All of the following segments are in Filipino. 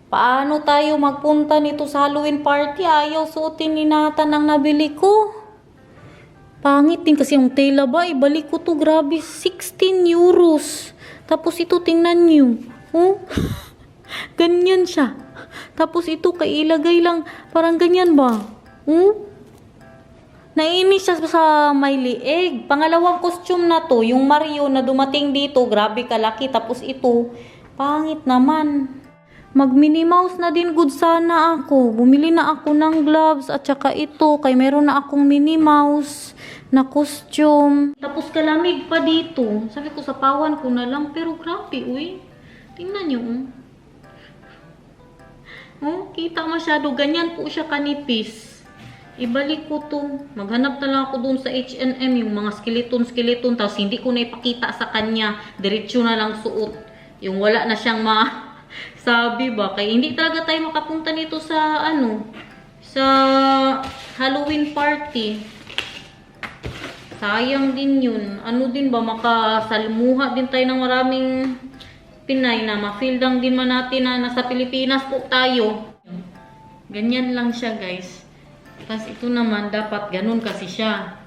Paano tayo magpunta nito sa Halloween party? Ayaw suotin ni Nathan ang nabili ko. Pangit din kasi yung tela ba? Ibalik ko to. Grabe, 16 euros. Tapos ito, tingnan nyo. Oh, ganyan siya. Tapos ito, kailagay lang. Parang ganyan ba? Oh, nainis siya sa may liig. Pangalawang costume na to, yung Mario na dumating dito, grabe kalaki. Tapos ito, pangit naman. Mag Minnie Mouse na din good sana ako. Bumili na ako ng gloves at saka ito, kay meron na akong Minnie Mouse na costume. Tapos kalamig pa dito. Sabi ko sa pawan ko na lang, pero grabe, uy. Tingnan nyo, oh, kita masyado. Ganyan po siya kanipis. Ibalik ko to. Maghanap na lang ako dun sa H&M, yung mga skeleton. Tapos hindi ko na ipakita sa kanya. Diretso na lang suot. Yung wala na siyang sabi ba. Kaya hindi talaga tayo makapunta nito sa sa Halloween party. Sayang din yun. Ano din ba, makasalmuha din tayo ng maraming Pinay na ma-feel lang din man natin na nasa Pilipinas po tayo. Ganyan lang siya, guys. Tapos ito naman, dapat ganun kasi siya.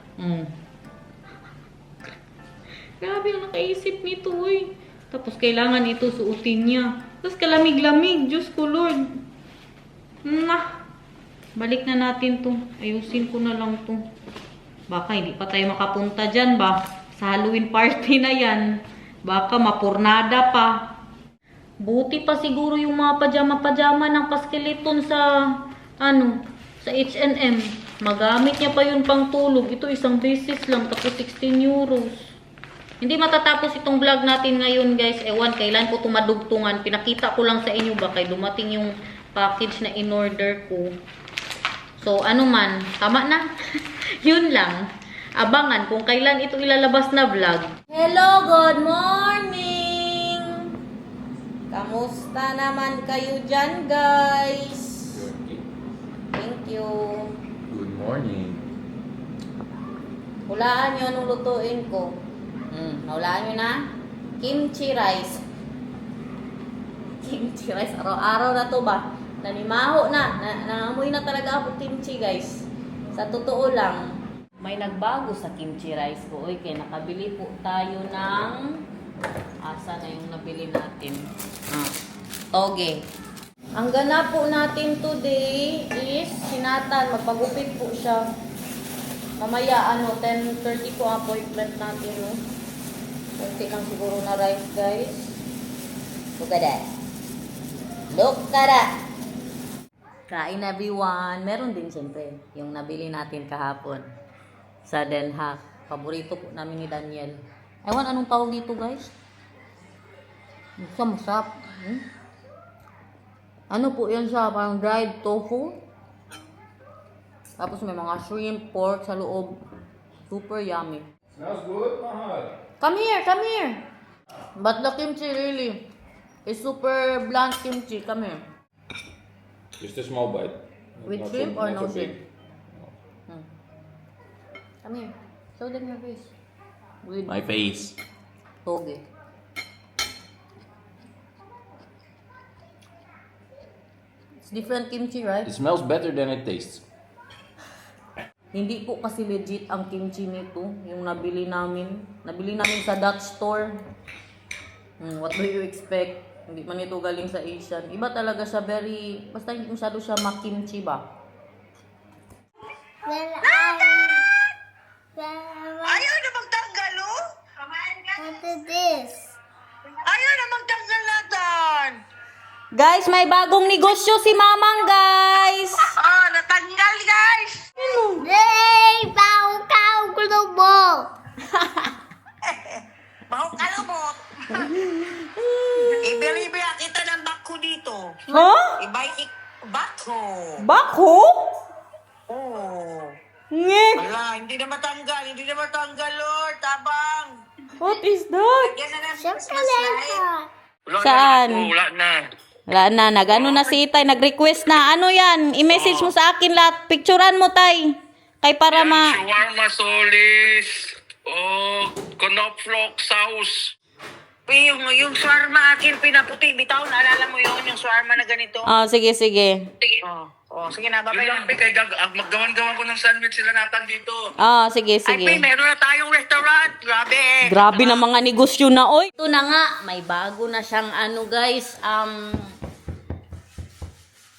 Grabe ang nakaisip nito, uy. Tapos kailangan ito suotin niya. Tapos kalamig-lamig, Diyos ko, Lord. Balik na natin to. Ayusin ko na lang to. Baka hindi pa tayo makapunta dyan ba? Sa Halloween party na yan. Baka mapurnada pa. Buti pa siguro yung mga pajama-pajama ng paskeleton sa sa H&M. Magamit niya pa yun pang tulog. Ito isang beses lang, tapos 16 euros. Hindi matatapos itong vlog natin ngayon, guys. Ewan, kailan ko tumadugtungan. Pinakita ko lang sa inyo ba kay dumating yung package na in-order ko. So, man, tama na. Yun lang. Abangan kung kailan ito ilalabas na vlog. Hello, good morning! Kamusta naman kayo dyan, guys? Thank you. Good morning. Hulaan nyo anong lutuin ko. Hulaan nyo na? Kimchi rice. Kimchi rice. Araw-araw na to ba? Nanimaho na. Nangamoy na talaga ako kimchi, guys. Sa totoo lang. May nagbago sa kimchi rice ko. Uy, kaya nakabili po tayo ng asa na yung nabili natin. Toge. Ang ganap po natin today is sinatan. Magpagupit po siya. Mamaya 10:30 po appointment natin. No? Kunti lang siguro na rice, guys. Look at that. Look at that. Kain everyone. Meron din siyempre yung nabili natin kahapon sa Den Haag. Paborito po namin ni Daniel. Ewan, anong tawag dito, guys? Masarap. Ano po yan siya? Parang dried tofu. Tapos may mga shrimp, pork sa loob. Super yummy. Smells good, mahal. Come here. But the kimchi really is super bland kimchi. Come here. Just a small bite. With Not shrimp so- or not no so big. shrimp? Come here. Show them your face. With My face. toge. It's different kimchi, right? It smells better than it tastes. Hindi po kasi legit ang kimchi nito. Yung nabili namin. Nabili namin sa Dutch store. What do you expect? Hindi man ito galing sa Asian. Iba talaga siya, basta hindi masyado siya makimchi ba? Ayaw na magtanggal, oh! What is this? Ayaw na magtanggal natin! Guys, may bagong negosyo si Mamang, guys! Oh, natanggal, guys! Hey, bau kau global. Baho ka lumot! Ibili-ibili kita ng bako dito. Huh? Bako! Bako? Oh! Nge! Wala, hindi na matanggal, Lord! Tabang! What is that? Yan na ng Christmas Chocolate. light. Saan? Wala na. Wala na, nag-ano na si Itay, nag-request na. Ano yan? I-message mo sa akin lahat. Picturean mo, Tay. Kay para Shawarma solis. Oh, knoflook sauce. Yung swarma akin pinaputi, bitaw, naalala mo yun, yung swarma na ganito. Sige, sige. Sige na, babay lang. Kay maggawan-gawan ko ng sandwich sila Nathan dito. Sige, Ay, sige. meron na tayong restaurant. Grabe. Grabe na mga negosyo na, oy. Ito na nga, may bago na siyang guys,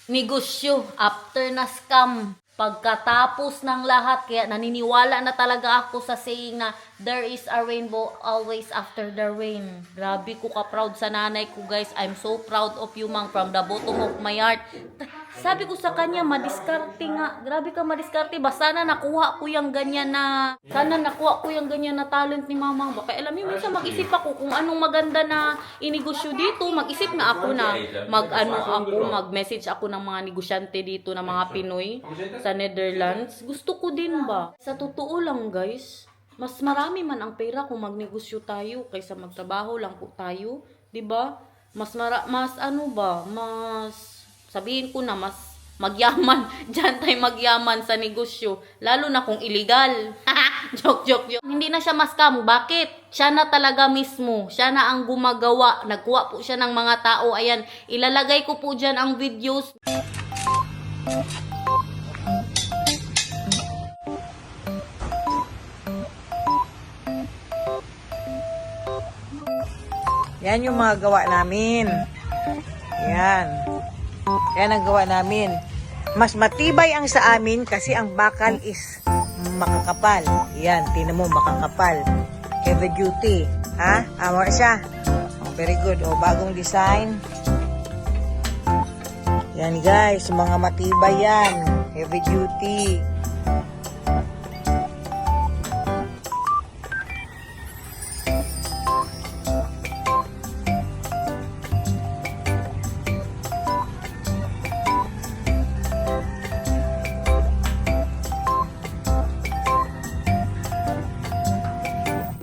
negosyo after na scam. Pagkatapos ng lahat, kaya naniniwala na talaga ako sa saying na there is a rainbow always after the rain. Grabe ko ka-proud sa nanay ko, guys. I'm so proud of you, Mang, from the bottom of my heart. Sabi ko sa kanya, madiskarte nga. Grabe ka madiskarte ba? Sana nakuha ko yung ganyan na talent ni Mama. Baka alam mo, minsan mag-isip ako kung anong maganda na inegosyo dito. Mag-isip na ako na mag-message ako ng mga negosyante dito na mga Pinoy sa Netherlands. Gusto ko din ba? Sa totoo lang, guys, mas marami man ang pera kung magnegosyo tayo kaysa magtrabaho lang po tayo, 'di ba? Mas sabihin ko na mas magyaman. Diyan tayo magyaman sa negosyo. Lalo na kung illegal. Joke. Hindi na siya ma-scam. Bakit? Siya na talaga mismo. Siya na ang gumagawa. Nagkuha po siya ng mga tao. Ayan, ilalagay ko po dyan ang videos. Yan yung mga gawa namin. Yan. Yan ang gawa namin. Mas matibay ang sa amin kasi ang bakal is makakapal. Yan, tinan mo, makakapal. Heavy duty. Ha? Amor siya. Very good. Bagong design. Yan guys, mga matibay yan. Heavy duty.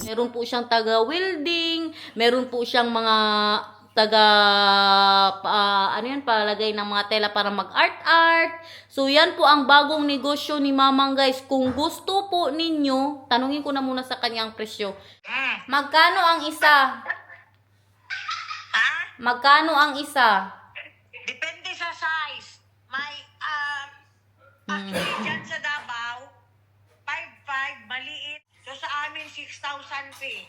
Meron po siyang taga-welding, meron po siyang mga palagay ng mga tela para mag-art. So, yan po ang bagong negosyo ni Mamang, guys. Kung gusto po ninyo, tanungin ko na muna sa kanyang presyo. Magkano ang isa? Magkano ang isa? Depende sa size. May, actually, dyan sa Davao, 5'5", maliit. So, sa amin, 6,000 fee.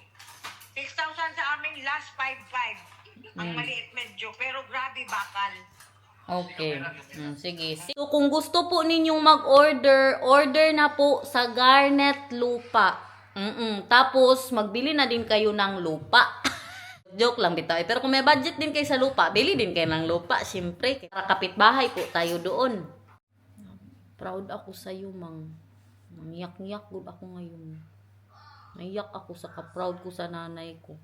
6,000 sa amin, last 5'5". Ang maliit medyo, pero grabe bakal. Okay. Sige. So, kung gusto po ninyong mag-order, order na po sa Garnet Lupa. Tapos, magbili na din kayo ng lupa. Joke lang bitaw. Pero kung may budget din kayo sa lupa, bili din kayo ng lupa. Siyempre, para kapitbahay po tayo doon. Proud ako sa iyo, Mang. Nangyak-nyak good ako ngayon. Naiyak ako sa ka-proud ko sa nanay ko.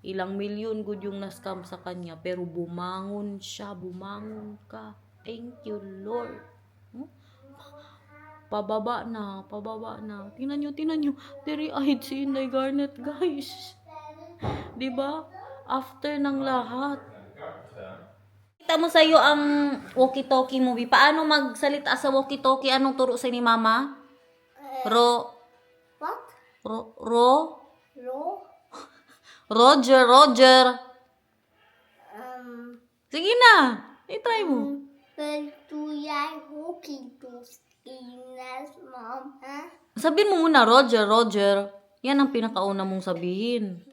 Ilang milyon good yung na-scam sa kanya, pero bumangon siya, bumangon ka. Thank you, Lord. Pababa na. Tingnan nyo. Teary-eyed si Inday Garnet, guys. Diba? After ng lahat. Kita mo sa'yo ang walkie-talkie movie. Paano magsalita sa walkie-talkie? Anong turo sa ni Mama? What? Roger. Sige na. I-try mo. Tuyay walking to skinas, Mama. Sabihin mo muna, Roger. Yan ang pinakauna mong sabihin.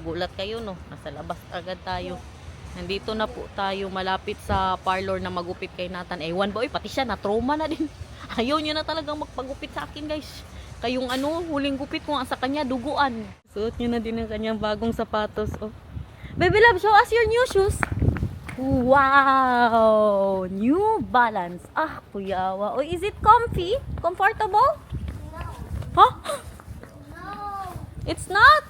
Gulat kayo, no? Nasa labas agad tayo. Nandito na po tayo malapit sa parlor na magupit kay Nathan. Ewan ba, pati siya na-trauma na din. Ayaw niya na talagang magpagupit sa akin, guys. Kayong huling gupit ko sa kanya, duguan. Suot niya na din ang kanyang bagong sapatos. Oh. Baby love, show us your new shoes. Wow! New Balance. Kuyawa. Oh, is it comfy? Comfortable? No. Huh? No. It's not?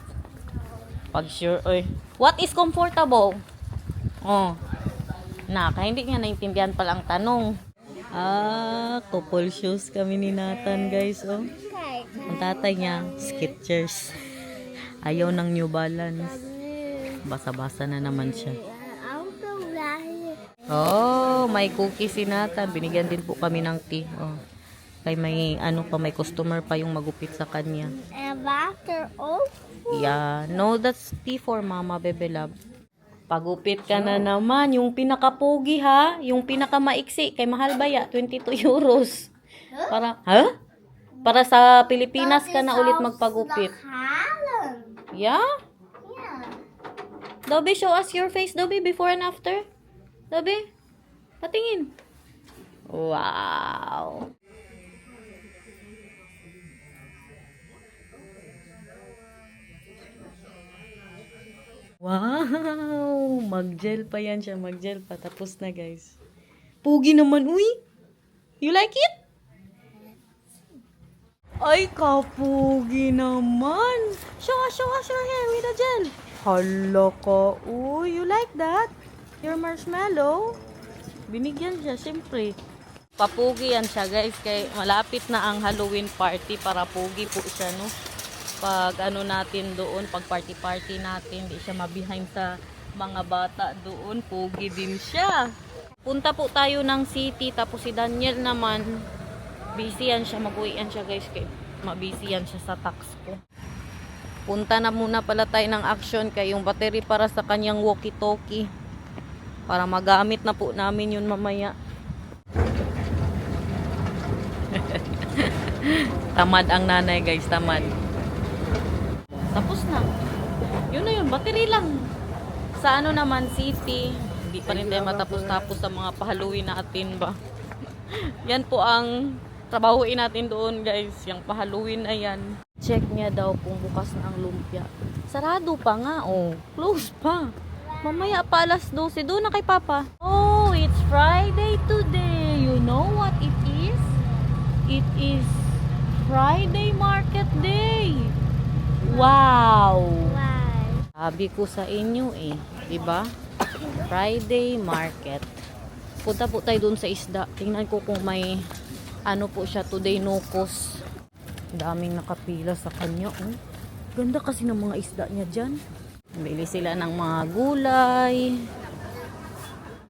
Pag sure, oy. What is comfortable? Hindi nga naintindihan pala ang tanong. Couple shoes kami ni Nathan, guys, oh. Ang tatay niya, Skechers. Ayaw ng New Balance. Basa-basa na naman siya. May cookie si Nathan. Binigyan din po kami ng tea. Kay may ano pa, may customer pa yung magupit sa kanya. And after all, Yeah, no, that's tea for mama, bebe love. Pagupit ka na naman, yung pinakapugi ha, yung pinakamaiksi, kay mahal ba ya? 22 euros. Para, ha? Para sa Pilipinas ka na ulit magpagupit. Holland. Yeah? Yeah. Dobby, show us your face, Dobby, before and after. Dobby, patingin. Wow. Wow! Mag-gel pa yan siya. Mag-gel pa. Tapos na, guys. Pugi naman. Uy! You like it? Ay, kapugi naman. Show us your hair with a gel. Hala ka. Uy, you like that? Your marshmallow? Binigyan siya, siyempre. Papugi yan siya, guys. Kay malapit na ang Halloween party para pugi po siya, no? Pag ano natin doon, pag party natin, di siya mabihind sa mga bata doon, pugi din siya. Punta po tayo ng city, tapos si Daniel naman, busy yan siya, mag-uwian siya guys, kay mabusy yan siya sa tax ko. Punta na muna pala tayo ng action kay yung battery para sa kanyang walkie-talkie. Para magamit na po namin yun mamaya. Tamad ang nanay guys, tamad. Tapos na. Yun na yun, battery lang. Sa ano naman, city, hindi pa rin tayo matapos-tapos sa mga pa-Halloween natin ba. Yan po ang trabahuin natin doon guys, yung pa-Halloween na yan. Check niya daw kung bukas na ang lumpia. Sarado pa nga, oh. Close pa. Mamaya pa alas 12, doon na kay Papa. Oh, it's Friday today. You know what it is? It is Friday market day. Wow! Wow. Sabi ko sa inyo eh, 'di ba? Friday market. Punta po tayo doon sa isda. Tingnan ko kung may ano po siya today, no cost. Daming nakapila sa kanya, oh. Ganda kasi ng mga isda niya diyan. Bili sila ng mga gulay.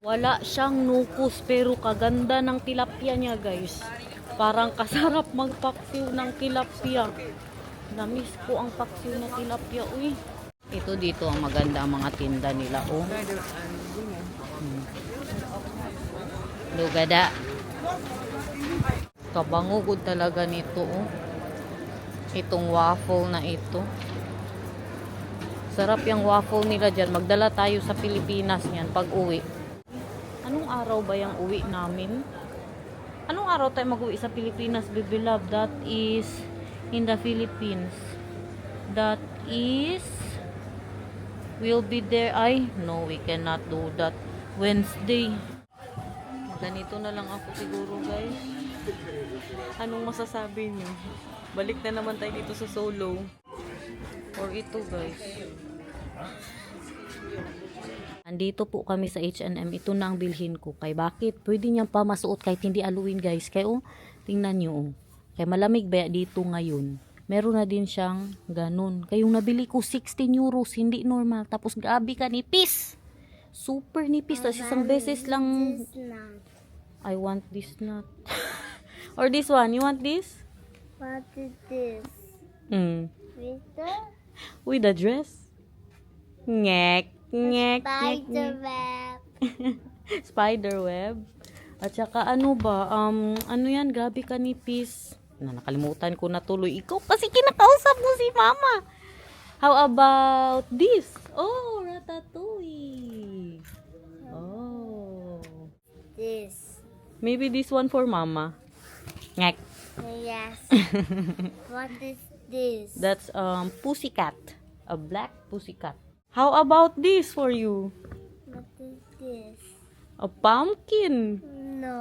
Wala siyang nukos pero kaganda ng tilapia niya, guys. Parang kasarap magpaksiw ng tilapia. Namiss ko ang paksiw na tilapia, uy. Ito dito ang maganda ang mga tinda nila, oh. Lugada. Kabangugod talaga nito, oh. Itong waffle na ito. Sarap yung waffle nila dyan. Magdala tayo sa Pilipinas niyan pag uwi. Anong araw ba yung uwi namin? Anong araw tayo mag-uwi sa Pilipinas, baby love? That is in the Philippines. That is we'll be there. Ay, no, we cannot do that. Wednesday. Ganito na lang ako siguro, guys. Anong masasabi niyo? Balik na naman tayo dito sa solo. Or ito, guys. Andito po kami sa H&M. Ito na ang bilhin ko. Kay bakit? Pwede niyang pa masuot kahit hindi Halloween, guys. Kaya oh, tingnan niyo oh. Kaya malamig ba dito ngayon? Meron na din siyang ganun. Kaya yung nabili ko 16 euros, hindi normal. Tapos grabe ka nipis. Super nipis. Tapos isang beses lang. I want this not. Or this one. You want this? What is this? Victor? With the dress? Ngek. Ngek. Spider web. Spider web. At saka ano ba? Ano yan? Grabe ka nipis. Nakalimutan ko na tuloy. Ikaw kasi kinakausap mo si Mama. How about this? Oh, ratatouille. Oh. This. Maybe this one for Mama. Ngek. Yes. What is this? That's pussycat. A black pussycat. How about this for you? What is this? A pumpkin. No.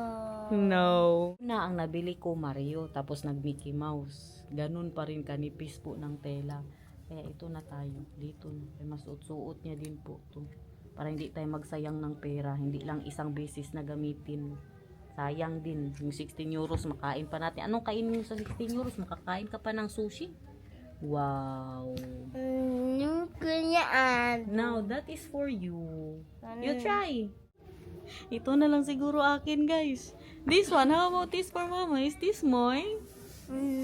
No. Na ang nabili ko Mario tapos nag Mickey Mouse. Ganun pa rin kanipis po ng tela. Kaya ito na tayo. Dito na. Kaya masuot-suot niya din po to. Para hindi tayo magsayang ng pera. Hindi lang isang beses na gamitin. Sayang din. Yung 16 euros makain pa natin. Anong kainin mo sa 16 euros? Makakain ka pa ng sushi? Wow. Now that is for you. You try. Ito na lang siguro akin, guys. This one, how about this for mama? Is this mine?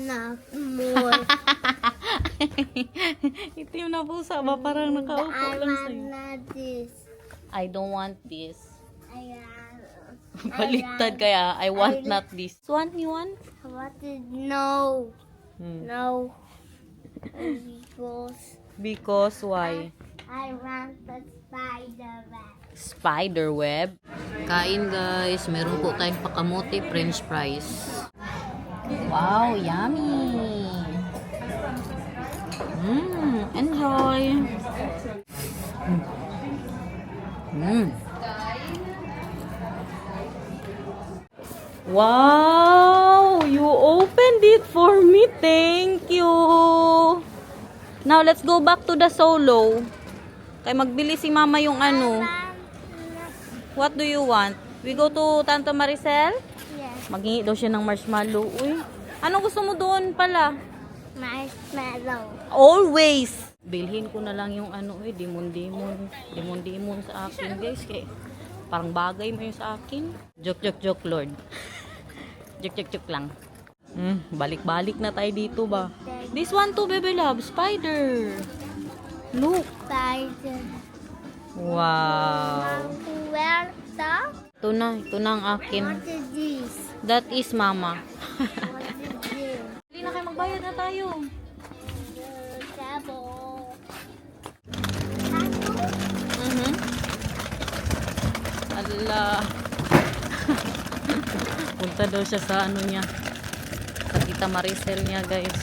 Not more. Itim na pusa ba? Parang nakaupo I lang want sa'yo. not this. I don't want this. I Baliktad kaya. I want not this. This one, you want? What is no? Hmm. No. Because Because why? I want the spider web. Spider web. Kain guys, meron po tayong pakamote french fries. Wow, yummy! Enjoy! Wow! You opened it for me. Thank you! Now, let's go back to the solo. Kaya magbili si mama yung ano. What do you want? We go to Tanto Maricel? Yes. Maghingi daw siya ng marshmallow. Uy, ano gusto mo doon pala? Marshmallow. Always! Bilhin ko na lang yung ano dimon-dimon. Dimon-dimon sa akin guys. Kaya parang bagay mo yun sa akin. Joke, Lord. Joke lang. Balik-balik na tayo dito ba? This one too, baby love. Spider. Look. Spider. Wow. Where the? Ito na ang akin. What is this? That is mama. What is this? Hindi na kayo magbayad na tayo. Double. Ala. Punta daw siya sa ano niya. Sa Tita Maricel niya, guys.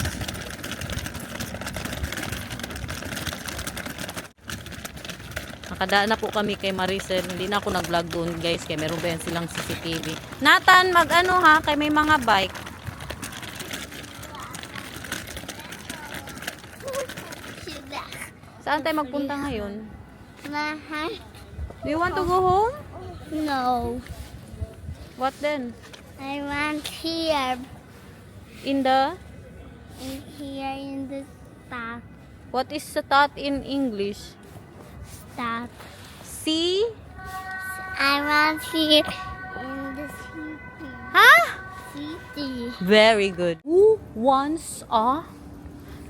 Nakadaan na po kami kay Maricel. Hindi na ako nag-vlog doon, guys. Kaya meron ba yan silang CCTV. Nathan, mag-ano ha? Kay may mga bike. Saan tayo magpunta ngayon? Mahal? Do you want to go home? No. What then? I want here. In the... Here in the start. What is that in English? Start. See? I want here in the city. Huh? City. Very good. Who wants a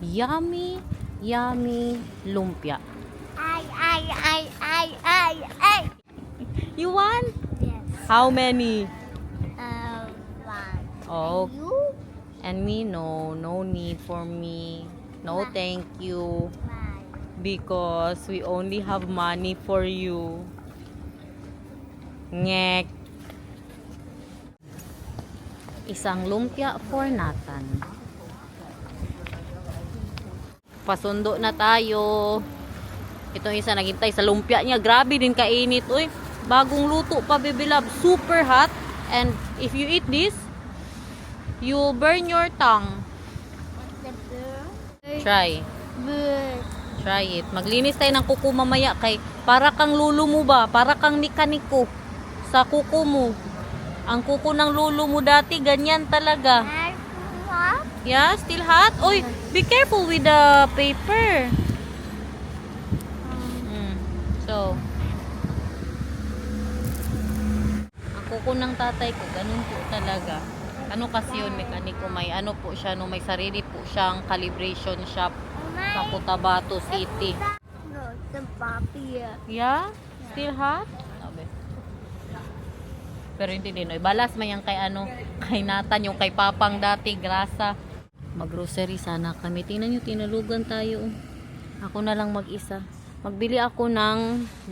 yummy lumpia? I. You want? Yes. How many? One. Oh, You? and me? No need for me. No, thank you. One. Because we only have money for you. Ngek. Isang lumpia for Nathan. Pasundo na tayo. Itong isa naghintay sa lumpia niya. Grabe din kainit. Uy, bagong luto pa, baby love. Super hot. And if you eat this, you'll burn your tongue. The bird. Try. Bird. Try it. Maglinis tayo ng kuko mamaya kay para kang lulo mo ba? Para kang nikaniko sa kuko mo. Ang kuko ng lulo mo dati ganyan talaga. What? Yeah, still hot. Oy, be careful with the paper. So, ang kuko ng tatay ko, ganun po talaga. Ano kasi yun, mekaniko, may ano po siya, no, may sarili po siyang calibration shop sa Cotabato City. No, the puppy. Yeah? Still hot? Sabi. Pero hindi din, no, balas man yan kay ano, kay Nathan, yung kay Papang dati, grasa. Mag-grocery sana kami. Tingnan nyo, tinalugan tayo. Ako na lang mag-isa. Magbili ako ng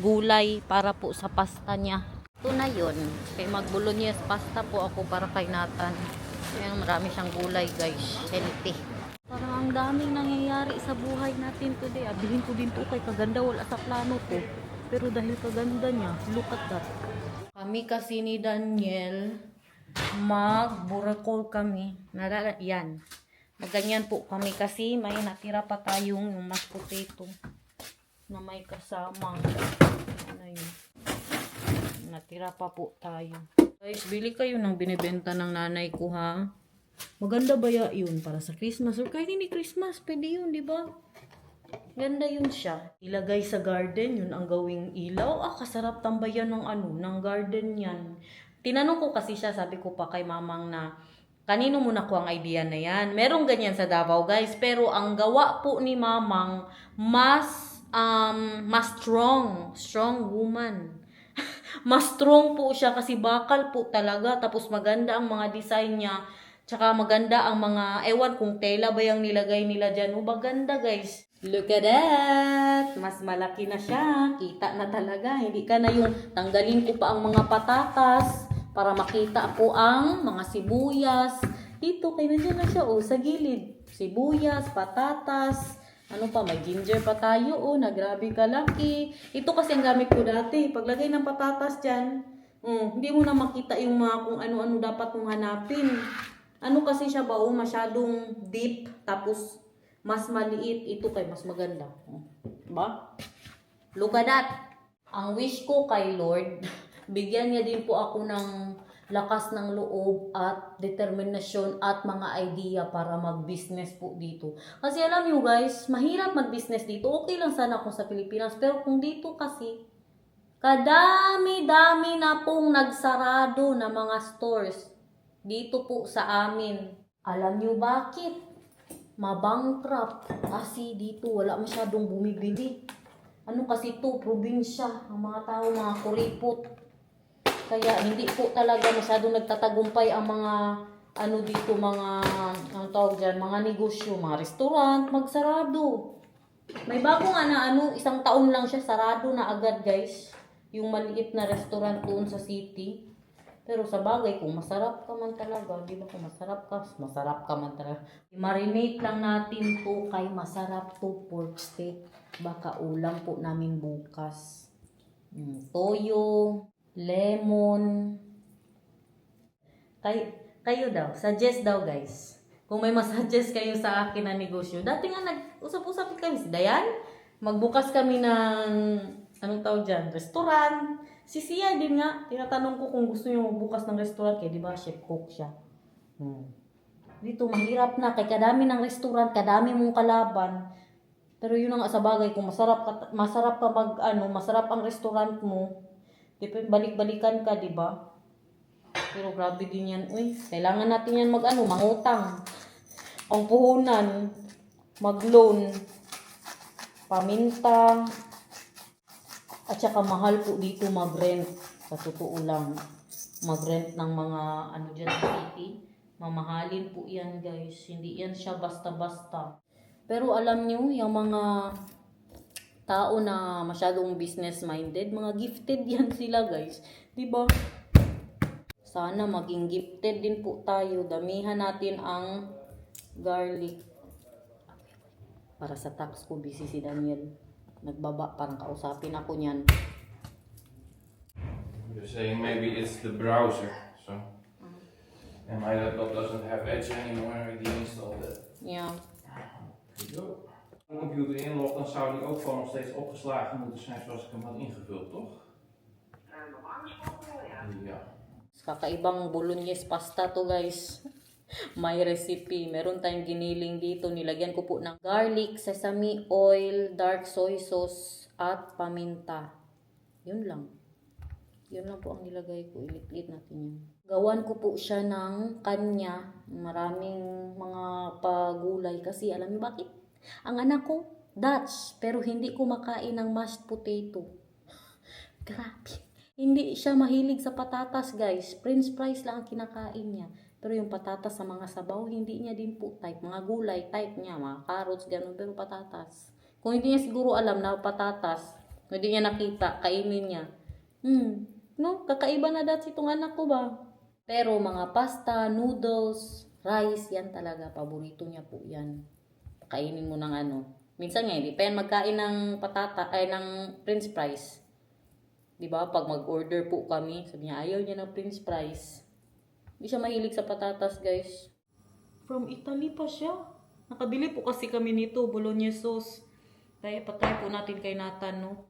gulay para po sa pasta niya. Ito na yun. Kaya mag-bolognese pasta po ako para kay Nathan. Kaya marami siyang gulay guys. Healthy. Parang ang daming nangyayari sa buhay natin today. Bilhin ko din to kay kaganda. Wala sa plano ko. Pero dahil kaganda niya, look at that. Kami kasi ni Daniel, mag-burakol kami. Yan. Maganyan po kami kasi may natira pa tayong yung mashed potato na may kasama. Ano yun? Natira pa po tayo. Guys, bili kayo ng binibenta ng nanay ko ha. Maganda ba yun para sa Christmas? Or kahit hindi Christmas, pwede yun, di ba? Ganda yun siya. Ilagay sa garden, yun ang gawing ilaw. Kasarap tambayan ng ng garden yan. Tinanong ko kasi siya, sabi ko pa kay mamang na, kanino mo nakuha ang idea na yan? Merong ganyan sa Davao, guys. Pero ang gawa po ni mamang, mas strong woman. Mas strong po siya kasi bakal po talaga. Tapos maganda ang mga design niya. Tsaka maganda ang mga, ewan kung tela ba yung nilagay nila dyan. O maganda, guys. Look at that! Mas malaki na siya. Kita na talaga. Hindi ka na yung tanggalin ko pa ang mga patatas para makita po ang mga sibuyas. Dito, kaya nandiyan na siya, oh, sa gilid. Sibuyas, patatas, ano pa, may ginger pa tayo, oh, na grabe kalaki. Ito kasi ang gamit ko dati. Paglagay ng patatas dyan, hindi mo na makita yung mga kung ano-ano dapat mong hanapin. Ano kasi siya ba, oh, masyadong deep, tapos mas maliit. Ito kay mas maganda. Diba? Look at that. Ang wish ko kay Lord, bigyan niya din po ako ng lakas ng loob at determinasyon at mga idea para mag-business po dito. Kasi alam nyo guys, mahirap mag-business dito. Okay lang sana kung sa Pilipinas. Pero kung dito kasi, kadami-dami na pong nagsarado na mga stores dito po sa amin. Alam nyo bakit? Mabankrupt. Kasi dito wala masyadong bumibili. Ano kasi to, probinsya. Ang mga tao, mga kuripot. Kaya hindi po talaga masyadong nagtatagumpay ang mga ano dito, mga ang tawag dyan, mga negosyo, mga restaurant, magsarado. May bago nga na ano, 1 taon lang siya, sarado na agad guys. Yung maliit na restaurant doon sa city. Pero sa bagay, kung masarap ka man talaga, di ba kung masarap ka man talaga. I-marinate lang natin po kay masarap to pork steak. Baka ulam po namin bukas. Toyo, lemon. Kayo daw, suggest daw guys. Kung may masuggest kayo sa akin na negosyo. Dati nga nag-usap-usap kami si Dayan. Magbukas kami ng, anong tawag dyan, restaurant. Si Sia din nga, tinatanong ko kung gusto niyo magbukas ng restaurant. Kaya di ba, chef cook siya. Dito, mahirap na. Kaya kadami ng restaurant, kadami mong kalaban. Pero yun nga sa bagay, kung masarap ka masarap ang restaurant mo, balik-balikan ka, di ba? Pero grabe din yan. Uy, kailangan natin yan mangutang. Ang puhunan, mag-loan, paminta, at saka mahal po dito mag-rent. Sa totoo lang, mag-rent ng mga dyan sa city. Mamahalin po yan guys. Hindi yan siya basta-basta. Pero alam nyo, yung mga tao na masyadong business-minded, mga gifted yan sila guys. Diba? Sana maging gifted din po tayo. Damihan natin ang garlic. Para sa tax ko, busy si Daniel. Nagbaba, parang kausapin ako niyan. You're saying maybe it's the browser, so. And my laptop doesn't have Edge anymore, I deinstalled it. Yeah. Here you go. Als de computer inlogt, dan zou die ook gewoon nog steeds opgeslagen moeten zijn zoals ik hem had ingevuld, toch? Normaal gesproken, ja. Ja. Kakaibang bolognese pasta to guys. May recipe. Meron tayong giniling dito. Nilagyan ko po ng garlic, sesame oil, dark soy sauce, at paminta. Yun lang. Yun lang po ang nilagay ko. Ilit-lit natin yun. Gawan ko po siya ng kanya. Maraming mga pagulay. Kasi alam niyo bakit? Ang anak ko, Dutch. Pero hindi kumakain ng mashed potato. Grabe. Hindi siya mahilig sa patatas guys. French fries lang ang kinakain niya. Pero yung patatas sa mga sabaw, hindi niya din po type. Mga gulay, type niya. Mga carrots, ganun. Pero patatas. Kung hindi niya siguro alam na patatas, hindi niya nakita, kainin niya. No? Kakaiba na dati itong anak ko ba? Pero mga pasta, noodles, rice, yan talaga. Paborito niya po yan. Kainin mo ng Minsan nga, hindi pa yan magkain ng ng french fries. Diba? Pag mag-order po kami, sabi niya, ayaw niya ng french fries. Hindi siya mahilig sa patatas, guys. From Italy pa siya. Nakabili po kasi kami nito, bolognese sauce. Kaya patry po natin kay Nathan, no?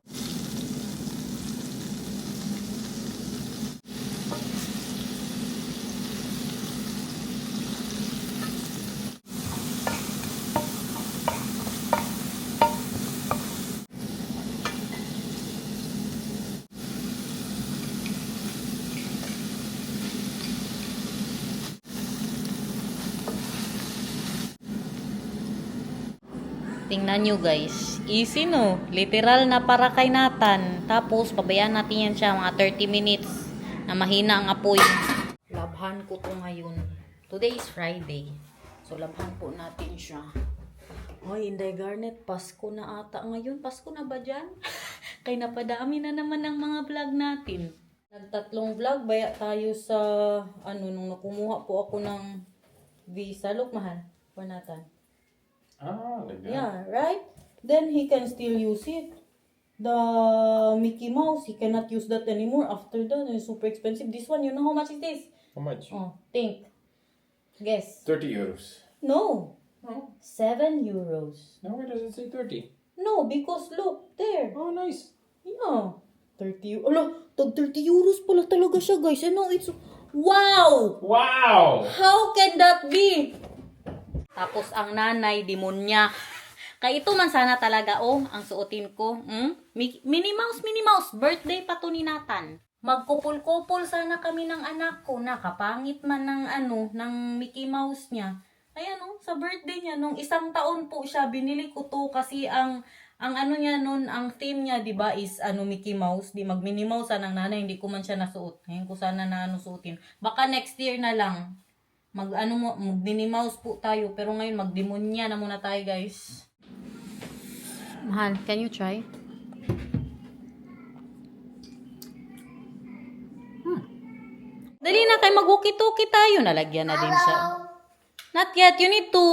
Tingnan nyo guys. Easy no. Literal na para kay Nathan. Tapos, pabayaan natin yan siya mga 30 minutes na mahina ang apoy. Labhan ko to ngayon. Today is Friday. So, labhan po natin siya. Hoy, Inday Garnet, Pasko na ata ngayon. Pasko na ba dyan? Kaya napadami na naman ang mga vlog natin. Nagtatlong vlog, baya tayo sa, nung nakumuha po ako ng visa. Look, mahal. For Nathan. Ah, like that. Yeah, right? Then he can still use it. The Mickey Mouse, he cannot use that anymore. After that, it's super expensive. This one, you know how much is this? How much? Oh, think. Guess. 30 euros. No. Oh, 7 euros. no, why does it say 30? No, because look, there. Oh, nice. Yeah. 30. Ala, tag 30 euros pala talaga siya, guys. Ano, it's... Wow! Wow! How can that be? Tapos ang nanay, demonya. Kaya ito man sana talaga, ang suotin ko. Minnie Mouse, birthday pa to ni Nathan. Magkupul-kupul sana kami ng anak ko. Nakapangit man ng Mickey Mouse niya. Ayan sa birthday niya, nung 1 taon po siya, binili ko to kasi ang niya nun, ang theme niya, di ba, is Mickey Mouse. Di mag-Minnie Mouse ng nanay, hindi ko man siya nasuot. Ngayon ko sana na suotin. Baka next year na lang. Mag-Minnie Mouse po tayo. Pero ngayon, magdemonya na muna tayo, guys. Mahal, can you try? Dali na kayo, mag-walkie-talkie tayo. Nalagyan na din siya. Not yet, you need to...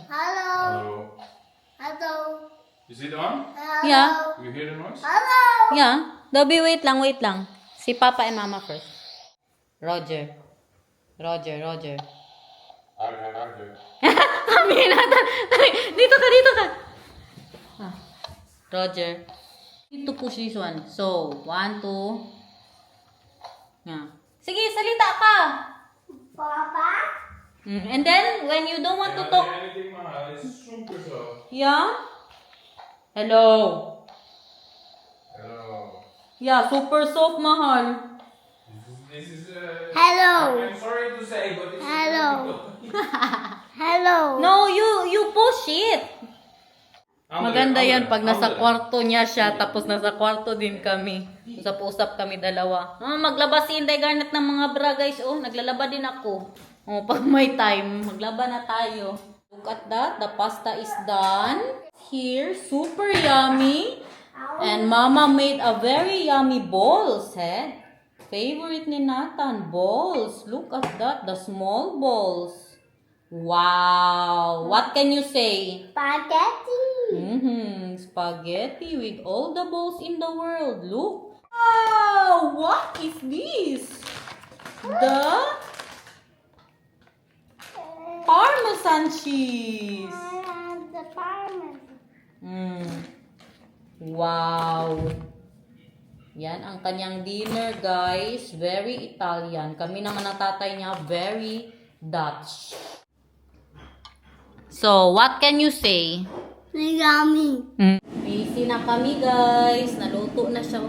Hello. Hello. Hello. Is it on? Yeah, You hear the noise? Hello. yeah. Dobby, wait lang. Si Papa and Mama first. Roger. Okay. Kami Nathan. Dito ka. Roger. Need to push this one. So, 1, 2. Yeah. Sige, salita ka. Papa. And then, when you don't want to talk. Anything, mahal. It's super soft. Yeah? Hello. Hello. Yeah, super soft, mahal. This is Hello. I'm sorry to say, but this Hello. is Hello. No, you push it. Maganda yan pag nasa kwarto niya siya, tapos nasa kwarto din kami. Usap-usap kami dalawa. Maglaba si Inday Garnet ng mga bra, guys. Naglalaba din ako. Pag may time, maglaba na tayo. Look at that. The pasta is done. Here, super yummy. And Mama made a very yummy balls, Favorite ni Nathan, balls. Look at that, the small balls. Wow! What can you say? Spaghetti. Spaghetti with all the balls in the world. Look. Wow! What is this? The Parmesan cheese. The fireman. Wow! Yan ang kanyang dinner, guys. Very Italian. Kami naman ang tatay niya, very Dutch. So, what can you say? Yummy. Busy na kami, guys. Naluto na siya.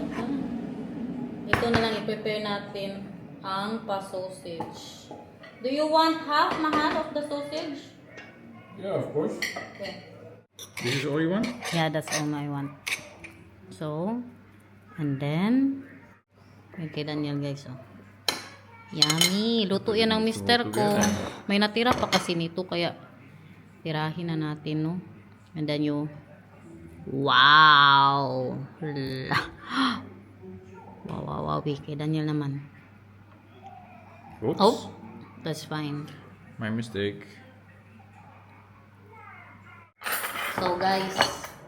Ito na lang i-prepare natin ang pa-sausage. Do you want half, mahal, of the sausage? Yeah, of course. Okay. This is all you want? Yeah, that's all I want. So, and then, kay Daniel, guys, Yummy! Luto yan ng mister ko. May natira pa kasi nito, kaya tirahin na natin, no? And then wow! Wow. Kay Daniel naman. Oops. Oh, that's fine. My mistake. So, guys,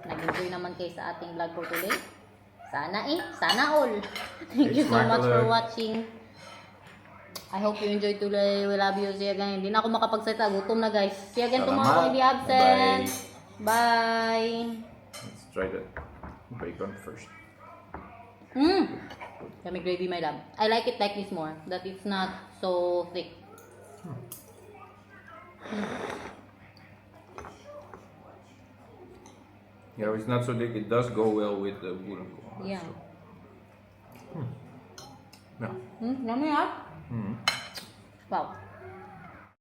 nag-enjoy naman kayo sa ating vlog for today. Sana all. Thank you so much for watching. I hope you enjoyed today. We love you. See you again. Hindi na ako makapagsalita. Gutom na, guys. See you again tomorrow. I'll be absent. Bye. Let's try the bacon first. Yummy gravy, my love. I like it like this more. That it's not so thick. Yeah, it's not so thick. It does go well with the bulgogi. Yeah. Yeah. Yummy, ha? Mm. Wow.